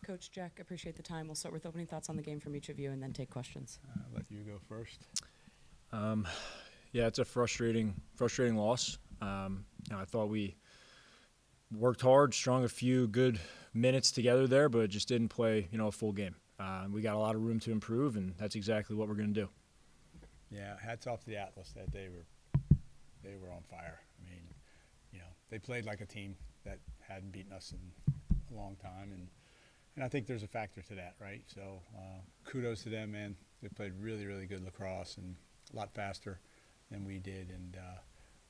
Coach Jack, appreciate the time. We'll start with opening thoughts on the game from each of you and then take questions. I'll let you go first. Yeah, it's a frustrating loss. I thought we worked hard, strung a few good minutes together there, but just didn't play, a full game. We got a lot of room to improve, and that's exactly what we're going to do. Yeah, hats off to the Atlas that they were on fire. I mean, they played like a team that hadn't beaten us in a long time, and I think there's a factor to that, right? So kudos to them, man. They played really, really good lacrosse and a lot faster than we did, and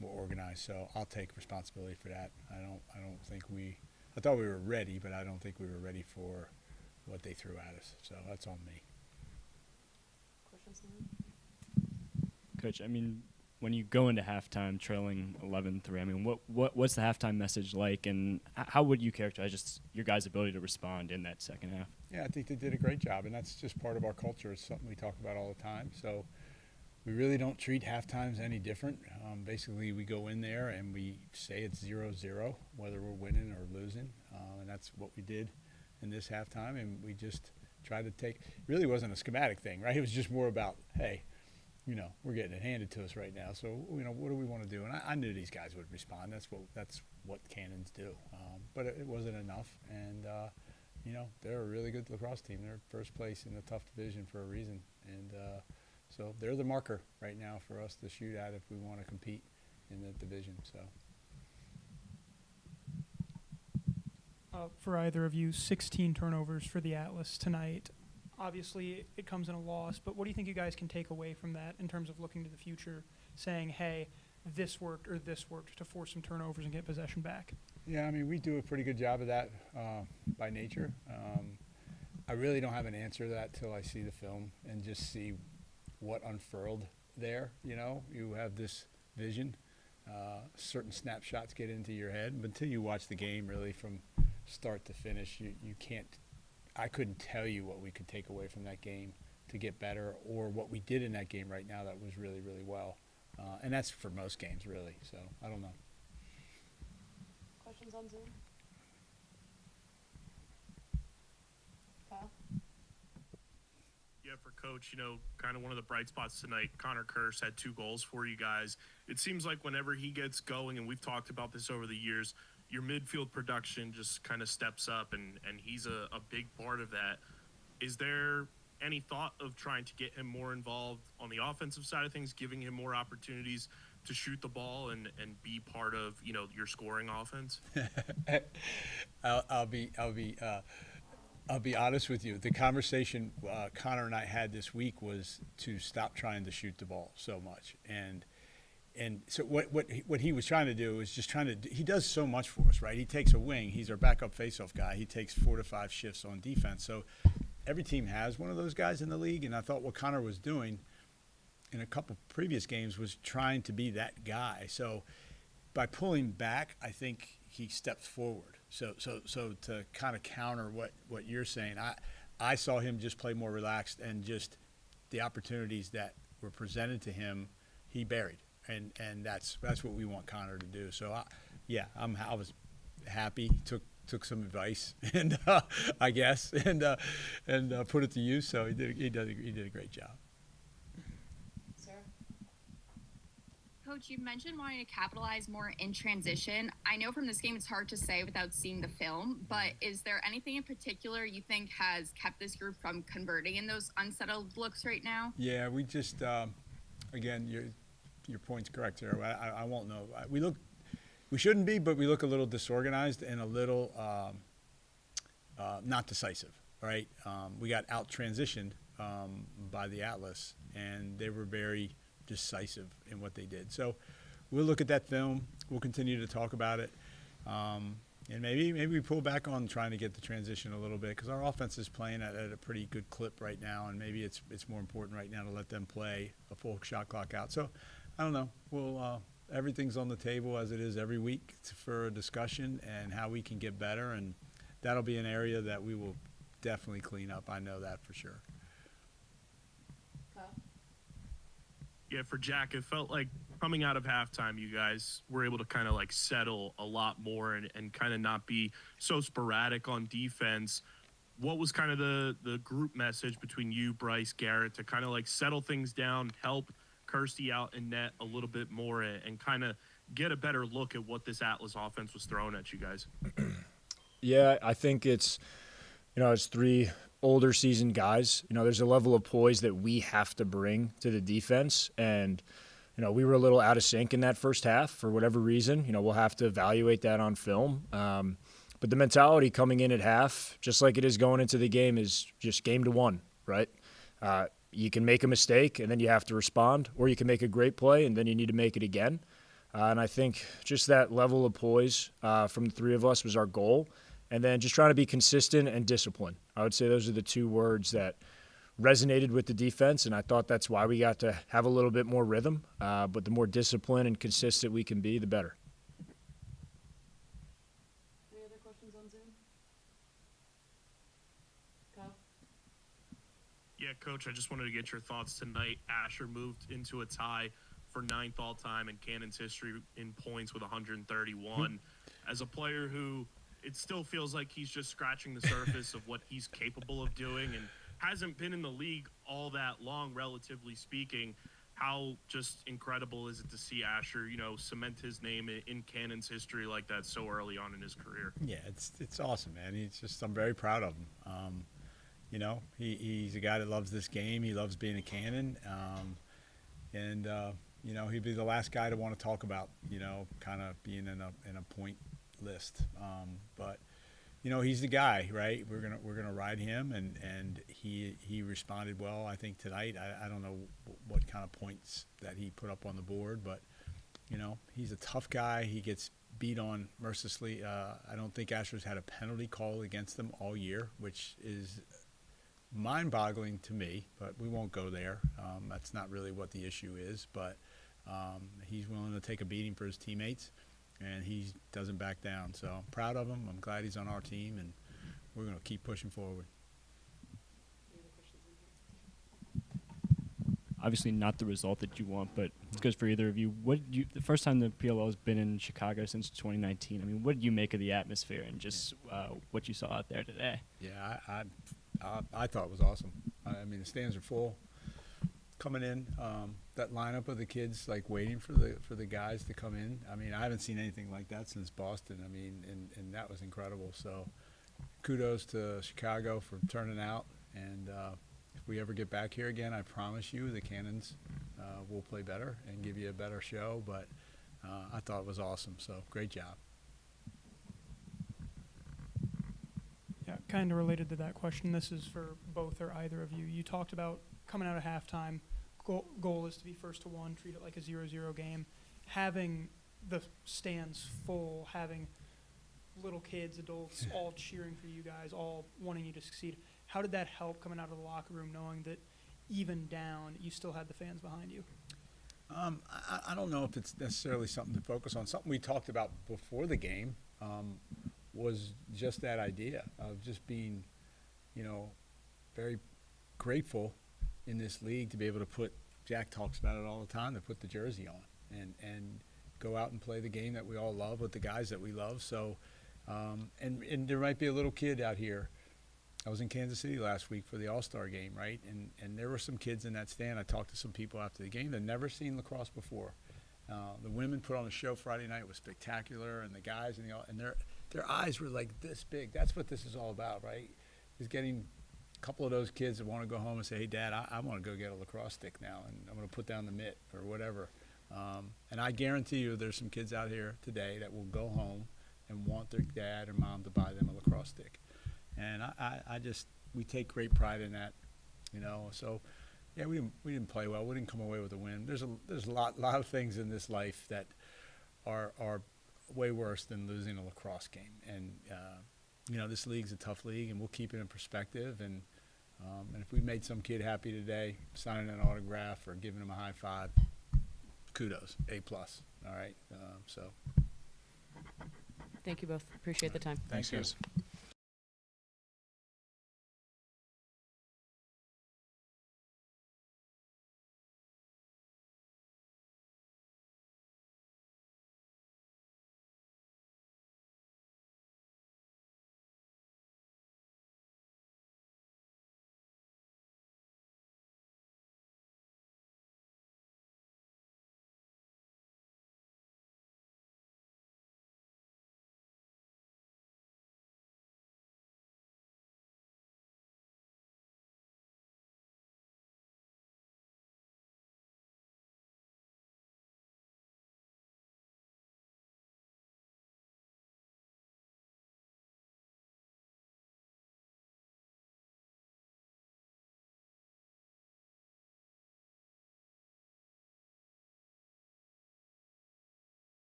more organized. So I'll take responsibility for that. I thought we were ready, but I don't think we were ready for what they threw at us. So that's on me. Questions? Coach, I mean, when you go into halftime trailing 11-3, I mean, what's the halftime message like, and how would you characterize just your guys' ability to respond in that second half? Yeah, I think they did a great job, and that's just part of our culture. It's something we talk about all the time. So we really don't treat halftimes any different. Basically, we go in there and we say it's 0-0, whether we're winning or losing, and that's what we did in this halftime. And we just tried to take. It really wasn't a schematic thing, right? It was just more about, hey, we're getting it handed to us right now. So what do we want to do? And I knew these guys would respond. That's what Canons do. But it wasn't enough. And they're a really good lacrosse team. They're first place in the tough division for a reason. And so they're the marker right now for us to shoot at if we want to compete in the division. So. For either of you, 16 turnovers for the Atlas tonight. Obviously, it comes in a loss, but what do you think you guys can take away from that in terms of looking to the future, saying, hey, this worked or this worked to force some turnovers and get possession back? Yeah, I mean, we do a pretty good job of that by nature. I really don't have an answer to that till I see the film and just see what unfurled there. You have this vision. Certain snapshots get into your head, but until you watch the game really from start to finish, you can't. I couldn't tell you what we could take away from that game to get better, or what we did in that game right now that was really, really well. And that's for most games, really. So I don't know. Questions on Zoom? Kyle? Yeah, for Coach, kind of one of the bright spots tonight, Connor Kersh had 2 goals for you guys. It seems like whenever he gets going, and we've talked about this over the years, your midfield production just kind of steps up, and he's a big part of that. Is there any thought of trying to get him more involved on the offensive side of things, giving him more opportunities to shoot the ball and be part of, your scoring offense? I'll be honest with you. The conversation Connor and I had this week was to stop trying to shoot the ball so much. And so what he was trying to do is just he does so much for us, right? He takes a wing. He's our backup faceoff guy. He takes 4 to 5 shifts on defense. So every team has one of those guys in the league. And I thought what Connor was doing in a couple previous games was trying to be that guy. So by pulling back, I think he steps forward. So to kind of counter what you're saying, I saw him just play more relaxed, and just the opportunities that were presented to him, he buried. And that's what we want Connor to do. So I was happy. Took some advice, and I guess, and put it to use. So he did a great job. Sarah? Coach, you mentioned wanting to capitalize more in transition. I know from this game it's hard to say without seeing the film, but is there anything in particular you think has kept this group from converting in those unsettled looks right now? Yeah, we just again, your point's correct, Sarah. I won't know. We shouldn't be, but we look a little disorganized and a little not decisive, right? We got out-transitioned by the Atlas, and they were very decisive in what they did. So we'll look at that film. We'll continue to talk about it. And maybe we pull back on trying to get the transition a little bit, because our offense is playing at a pretty good clip right now, and maybe it's more important right now to let them play a full shot clock out. So I don't know. We'll everything's on the table as it is every week for a discussion and how we can get better, and that'll be an area that we will definitely clean up. I know that for sure. Kyle? Yeah, for Jack, it felt like coming out of halftime, you guys were able to kind of settle a lot more and kind of not be so sporadic on defense. what was kind of the group message between you, Bryce, Garrett, to kind of like settle things down, help Kirsty out in net a little bit more, and kind of get a better look at what this Atlas offense was throwing at you guys? Yeah, I think it's three older seasoned guys. There's a level of poise that we have to bring to the defense. And, we were a little out of sync in that first half for whatever reason. We'll have to evaluate that on film. But the mentality coming in at half, just like it is going into the game, is just game to one, right? You can make a mistake and then you have to respond, or you can make a great play and then you need to make it again. And I think just that level of poise from the three of us was our goal. And then just trying to be consistent and disciplined. I would say those are the two words that resonated with the defense, and I thought that's why we got to have a little bit more rhythm. But the more disciplined and consistent we can be, the better. Any other questions on Zoom? Kyle? Yeah, Coach, I just wanted to get your thoughts tonight. Asher moved into a tie for 9th all-time in Canons history in points with 131. As a player who it still feels like he's just scratching the surface of what he's capable of doing and hasn't been in the league all that long, relatively speaking, how just incredible is it to see Asher, cement his name in Canons history like that so early on in his career? Yeah, it's awesome, man. I'm very proud of him. He's a guy that loves this game. He loves being a Cannon. He'd be the last guy to want to talk about, kind of being in a point list. But he's the guy, right? We're gonna ride him, and he responded well, I think, tonight. I don't know what kind of points that he put up on the board, but he's a tough guy. He gets beat on mercilessly. I don't think Asher's had a penalty call against them all year, which is mind-boggling to me, but we won't go there. That's not really what the issue is, but he's willing to take a beating for his teammates, and he doesn't back down. So I'm proud of him. I'm glad he's on our team, and we're going to keep pushing forward. Obviously not the result that you want, but it's good for either of you. The first time the PLL has been in Chicago since 2019, I mean, what did you make of the atmosphere and just what you saw out there today? Yeah, I thought it was awesome. I mean, the stands are full. Coming in, that lineup of the kids, like waiting for the guys to come in. I mean, I haven't seen anything like that since Boston. I mean, and that was incredible. So, kudos to Chicago for turning out. And if we ever get back here again, I promise you, the Canons will play better and give you a better show. But I thought it was awesome. So, great job. Yeah, kind of related to that question. This is for both or either of you. You talked about coming out of halftime, goal is to be first to one, treat it like a 0-0 game. Having the stands full, having little kids, adults, all cheering for you guys, all wanting you to succeed. How did that help coming out of the locker room, knowing that even down, you still had the fans behind you? I don't know if it's necessarily something to focus on. Something we talked about before the game was just that idea of just being, very grateful in this league to be able to put, Jack talks about it all the time, to put the jersey on and go out and play the game that we all love with the guys that we love. So, and there might be a little kid out here. I was in Kansas City last week for the All-Star game, right? And there were some kids in that stand. I talked to some people after the game that had never seen lacrosse before. The women put on a show Friday night. It was spectacular, and the guys and their eyes were like this big. That's what this is all about, right? Is getting a couple of those kids that want to go home and say, hey, Dad, I want to go get a lacrosse stick now, and I'm going to put down the mitt or whatever. And I guarantee you there's some kids out here today that will go home and want their dad or mom to buy them a lacrosse stick. And we take great pride in that, So, yeah, we didn't play well. We didn't come away with a win. There's a lot of things in this life that are way worse than losing a lacrosse game. And this league's a tough league, and we'll keep it in perspective. And if we made some kid happy today, signing an autograph or giving him a high five, kudos, A+. All right. Thank you both. Appreciate the time. Thanks, guys.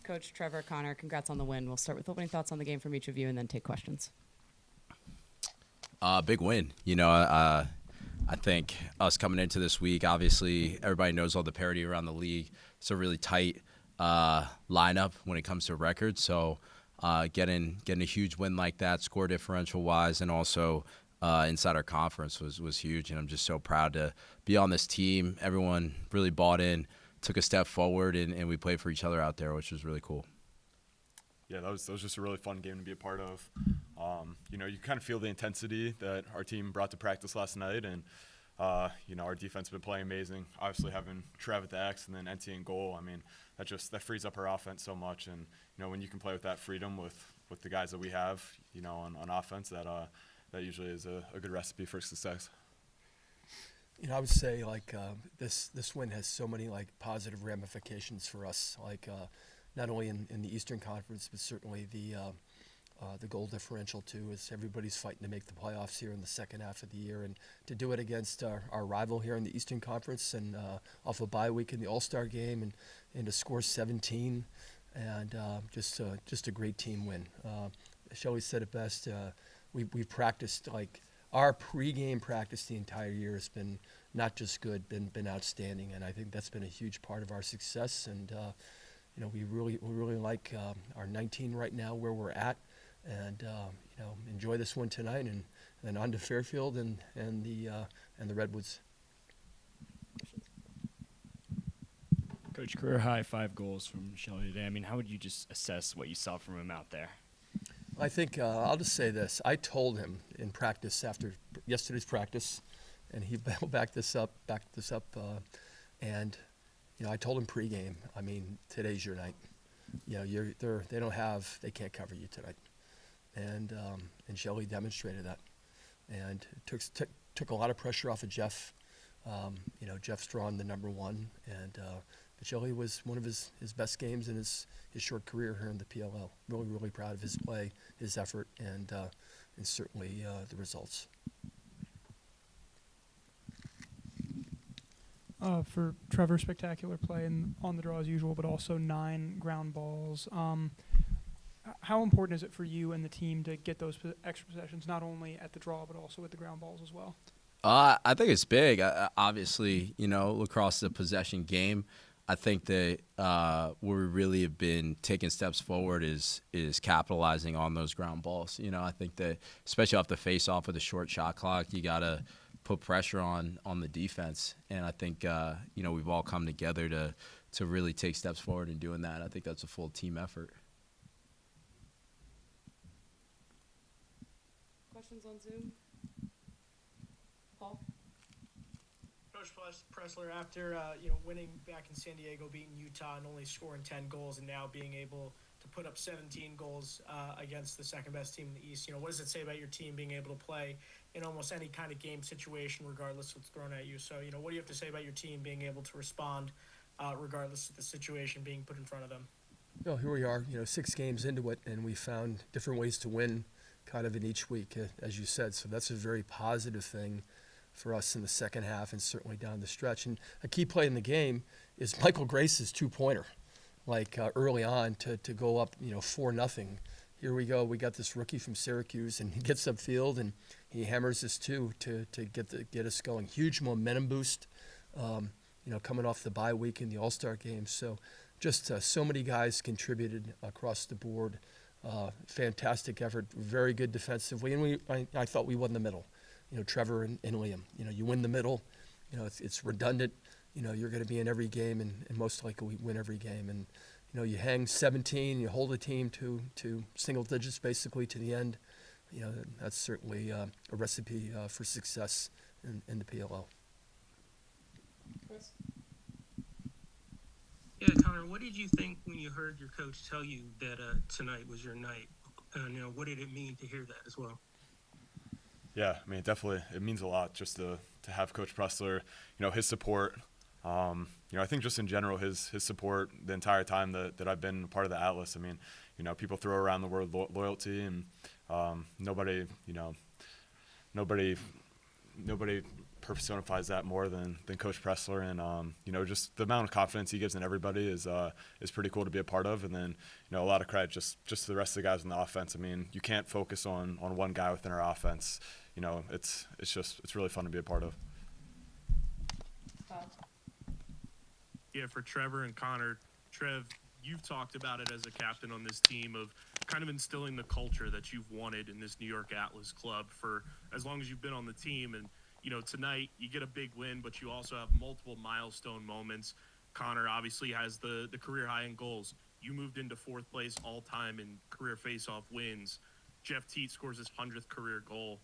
Coach Trevor, Connor, congrats on the win. We'll start with opening thoughts on the game from each of you and then take questions. Big win. I think us coming into this week, obviously everybody knows all the parity around the league. It's a really tight lineup when it comes to records. So getting a huge win like that, score differential wise, and also inside our conference was huge. And I'm just so proud to be on this team. Everyone really bought in, took a step forward, and we played for each other out there, which was really cool. Yeah, that was just a really fun game to be a part of. You kind of feel the intensity that our team brought to practice last night, and our defense has been playing amazing. Obviously, having Trev at the X and then NT in goal, I mean, that frees up our offense so much. And when you can play with that freedom with the guys that we have, on offense, that usually is a good recipe for success. I would say this win has so many positive ramifications for us. Not only in the Eastern Conference, but certainly the goal differential too, as everybody's fighting to make the playoffs here in the second half of the year, and to do it against our rival here in the Eastern Conference, and off a bye week in the All-Star game, and to score 17, and just a great team win. Shelley said it best. We've practiced our pregame practice the entire year has been not just good, been outstanding, and I think that's been a huge part of our success. And we really like our 19 right now where we're at, and enjoy this one tonight, and then on to Fairfield and the Redwoods. Coach, career high 5 goals from Shelley today. I mean, how would you just assess what you saw from him out there? I think I'll just say this. I told him in practice after yesterday's practice, and he backed this up, and I told him pregame. I mean, today's your night. They can't cover you tonight, and Shelley demonstrated that, and it took a lot of pressure off of Jeff. Jeff's drawn the number one, and but Shelley was one of his best games in his short career here in the PLL. Really proud of his play, his effort, and certainly the results. For Trevor, spectacular play and on the draw as usual, but also 9 ground balls. How important is it for you and the team to get those extra possessions, not only at the draw, but also with the ground balls as well? I think it's big. Obviously, lacrosse is a possession game. I think that where we really have been taking steps forward is capitalizing on those ground balls. I think that especially off the face-off with a short shot clock, you got to put pressure on the defense. And I think, we've all come together to really take steps forward in doing that. I think that's a full team effort. Questions on Zoom? Paul? Coach Pressler, after winning back in San Diego, beating Utah, and only scoring 10 goals, and now being able to put up 17 goals against the second best team in the East, what does it say about your team being able to play in almost any kind of game situation, regardless of what's thrown at you? So, what do you have to say about your team being able to respond, regardless of the situation being put in front of them? Well, here we are, 6 games into it, and we found different ways to win, kind of in each week, as you said. So that's a very positive thing for us in the second half, and certainly down the stretch. And a key play in the game is Michael Grace's 2-pointer, early on to go up, 4-0. Here we go. We got this rookie from Syracuse, and he gets upfield and he hammers this to get us going. Huge momentum boost, coming off the bye week in the All-Star game. So just so many guys contributed across the board. Fantastic effort, very good defensively, and I thought we won the middle. Trevor and Liam. You win the middle. It's redundant. You're going to be in every game, and most likely we win every game. And you hang 17, you hold a team to single digits basically to the end. That's certainly a recipe for success in the PLL. Chris? Yeah, Connor, what did you think when you heard your coach tell you that tonight was your night? What did it mean to hear that as well? Yeah, I mean, definitely, it means a lot just to have Coach Pressler, his support. I think just in general, his support the entire time that I've been a part of the Atlas. I mean, people throw around the word loyalty, and nobody personifies that more than Coach Pressler. And, just the amount of confidence he gives in everybody is pretty cool to be a part of. And then, a lot of credit just to the rest of the guys in the offense. I mean, you can't focus on one guy within our offense. It's really fun to be a part of. Yeah, for Trevor and Connor. Trev, you've talked about it as a captain on this team of kind of instilling the culture that you've wanted in this New York Atlas club for as long as you've been on the team. And, tonight you get a big win, but you also have multiple milestone moments. Connor obviously has the career high in goals. You moved into 4th place all time in career faceoff wins. Jeff Teat scores his 100th career goal.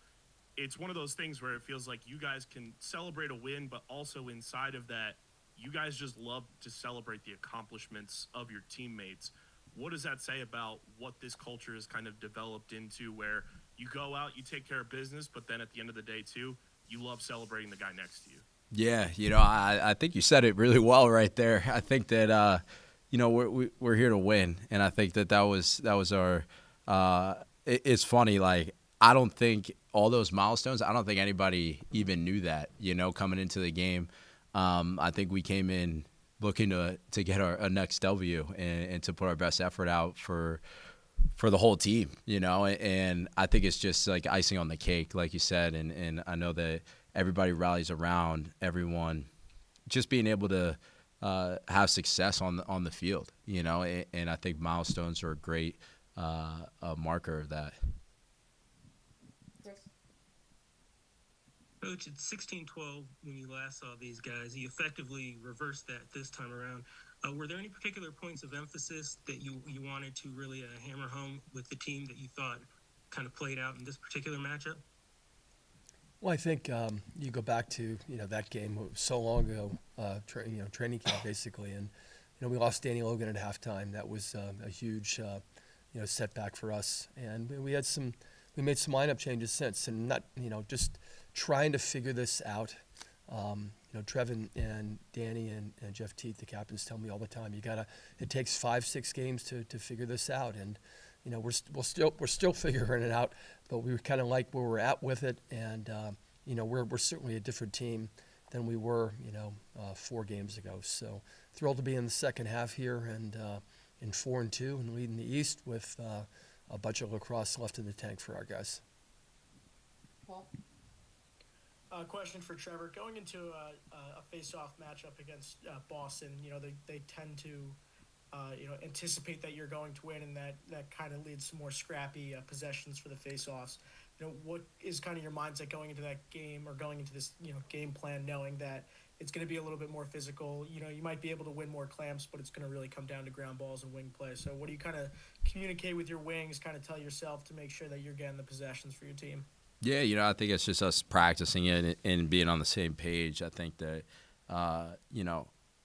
It's one of those things where it feels like you guys can celebrate a win, but also inside of that, you guys just love to celebrate the accomplishments of your teammates. What does that say about what this culture has kind of developed into, where you go out, you take care of business, but then at the end of the day too, you love celebrating the guy next to you? Yeah, I think you said it really well right there. I think that we're here to win, and I think that was our. It's funny, like I don't think all those milestones. I don't think anybody even knew that. Coming into the game, I think we came in looking to get our next W and to put our best effort out for the whole team, and I think it's just like icing on the cake, like you said, and I know that everybody rallies around everyone just being able to have success on the field, and I think milestones are a great marker of that. Coach, it's 16-12 when you last saw these guys. You effectively reversed that this time around. Were there any particular points of emphasis that you wanted to really hammer home with the team that you thought kind of played out in this particular matchup? Well, I think you go back to that game so long ago, training camp basically, and we lost Danny Logan at halftime. That was a huge setback for us, and we made some lineup changes since, and not just trying to figure this out. Trev and Danny and Jeff Teat, the captains, tell me all the time, it takes 5-6 games to figure this out, and we're still figuring it out, but we kind of like where we're at with it, and we're certainly a different team than we were 4 games ago. So thrilled to be in the second half here and in 4-2 and leading the East with a bunch of lacrosse left in the tank for our guys. Paul? Question for Trevor. Going into a face-off matchup against Boston, they tend to anticipate that you're going to win, and that kind of leads to more scrappy possessions for the face-offs. What is kind of your mindset going into that game, or going into this game plan, knowing that it's going to be a little bit more physical? You might be able to win more clamps, but it's going to really come down to ground balls and wing play. So what do you kind of communicate with your wings, kind of tell yourself to make sure that you're getting the possessions for your team? Yeah, I think it's just us practicing it and being on the same page. I think that,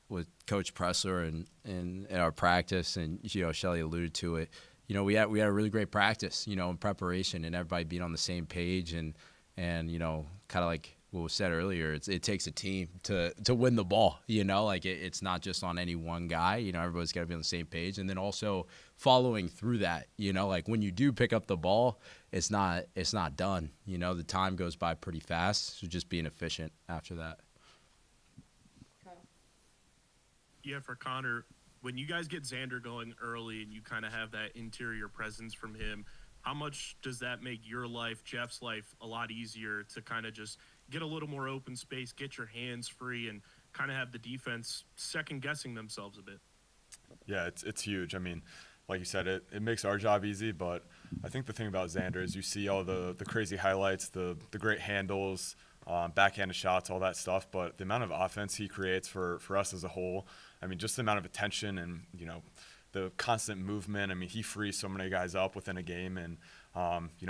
with Coach Pressler and our practice, and Shelley alluded to it, we had a really great practice, in preparation, and everybody being on the same page, and kind of like what was said earlier, it takes a team to win the ball, it's not just on any one guy, everybody's got to be on the same page, and then also following through that, like when you do pick up the ball, it's not done, the time goes by pretty fast, so just being efficient after that. Yeah, for Connor, when you guys get Xander going early and you kind of have that interior presence from him, how much does that make your life, Jeff's life, a lot easier to kind of just get a little more open space, get your hands free, and kind of have the defense second-guessing themselves a bit? Yeah, it's huge. I mean, like you said, it makes our job easy, but I think the thing about Xander is you see all the crazy highlights, the great handles, backhanded shots, all that stuff, but the amount of offense he creates for us as a whole, I mean, just the amount of attention and, the constant movement. I mean, he frees so many guys up within a game, and,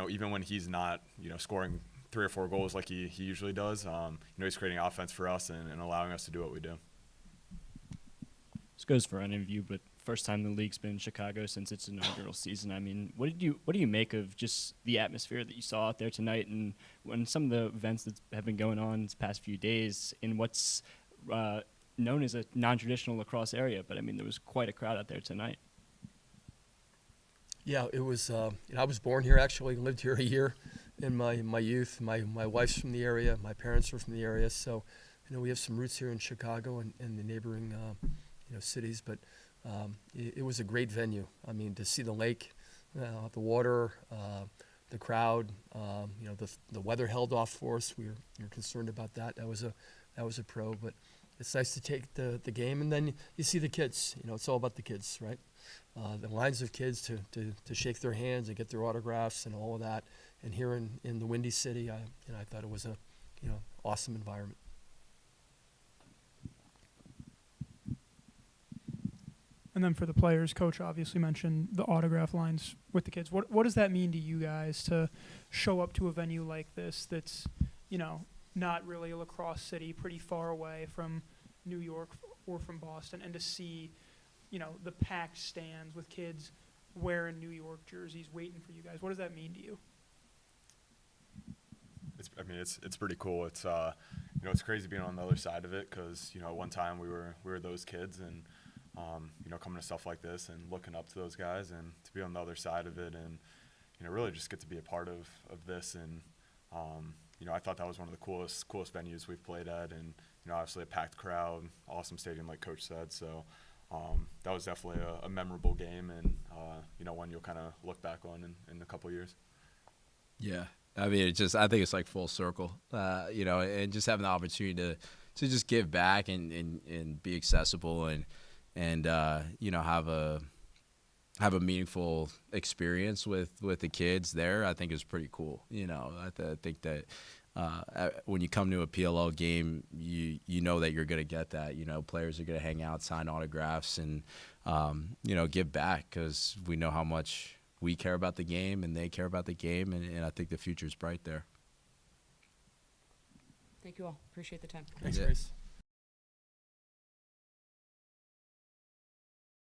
even when he's not, scoring 3 or 4 goals like he usually does, he's creating offense for us and allowing us to do what we do. This goes for any of you, but first time the league's been in Chicago since its inaugural season. I mean, what do you make of just the atmosphere that you saw out there tonight, and when some of the events that have been going on these past few days in what's known as a non-traditional lacrosse area? But I mean, there was quite a crowd out there tonight. Yeah, it was. I was born here, actually, lived here a year, in my youth. My wife's from the area. My parents are from the area. So, we have some roots here in Chicago and the neighboring, cities. But it was a great venue. I mean, to see the lake, the water, the crowd, the weather held off for us. We were concerned about that. That was a pro. But it's nice to take the game, and then you see the kids. It's all about the kids, right? The lines of kids to shake their hands and get their autographs and all of that. And here in the Windy City, I thought it was a awesome environment. And then for the players, Coach obviously mentioned the autograph lines with the kids. What does that mean to you guys to show up to a venue like this that's, not really a lacrosse city, pretty far away from New York or from Boston, and to see, the packed stands with kids wearing New York jerseys waiting for you guys? What does that mean to you? It's pretty cool. It's it's crazy being on the other side of it because one time we were those kids and coming to stuff like this and looking up to those guys, and to be on the other side of it and really just get to be a part of this. And I thought that was one of the coolest venues we've played at, and obviously a packed crowd, awesome stadium like Coach said. So that was definitely a memorable game, and one you'll kind of look back on in a couple years. Yeah. I mean, I think it's like full circle, and just having the opportunity to just give back and be accessible and have a meaningful experience with the kids there, I think is pretty cool. I think that when you come to a PLL game, you know that you're going to get that. Players are going to hang out, sign autographs, and give back because we know how much we care about the game and they care about the game, and I think the future's bright there. Thank you all. Appreciate the time. Thanks, Grace.